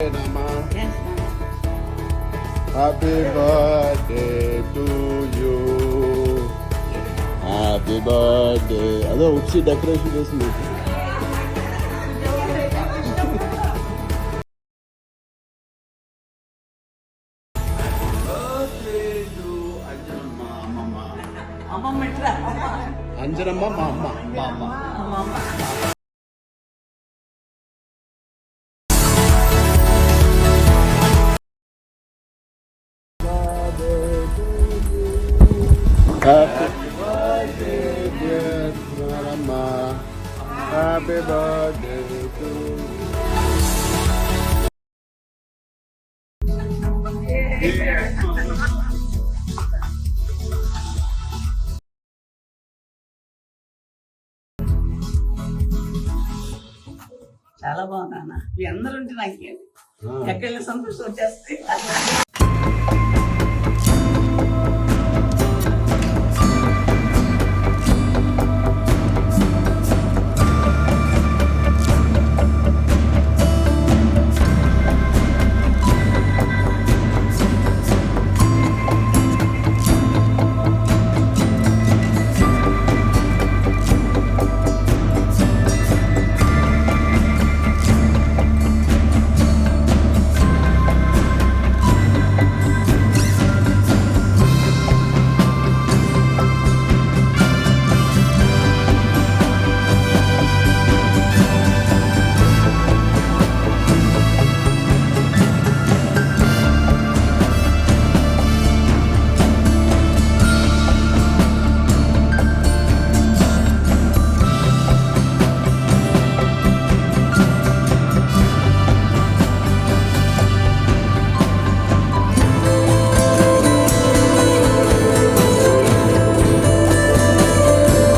Mama. Yes, Mama. Happy birthday to you. Happy birthday. అదో వచ్చి decoration చేసింది. Birthday to Anjanamma, Mama. అమ్మమ్మ ఎట్లా అంజనమ్మ మా అమ్మ మా అమ్మ. అమ్మమ్మ Happy birthday, dear Mama. Happy birthday to you. చాలా బాగుంది అన్న మీ అందరూ ఉంటే నాకు ఎక్కడ సంతోషం వచ్చేస్తాయి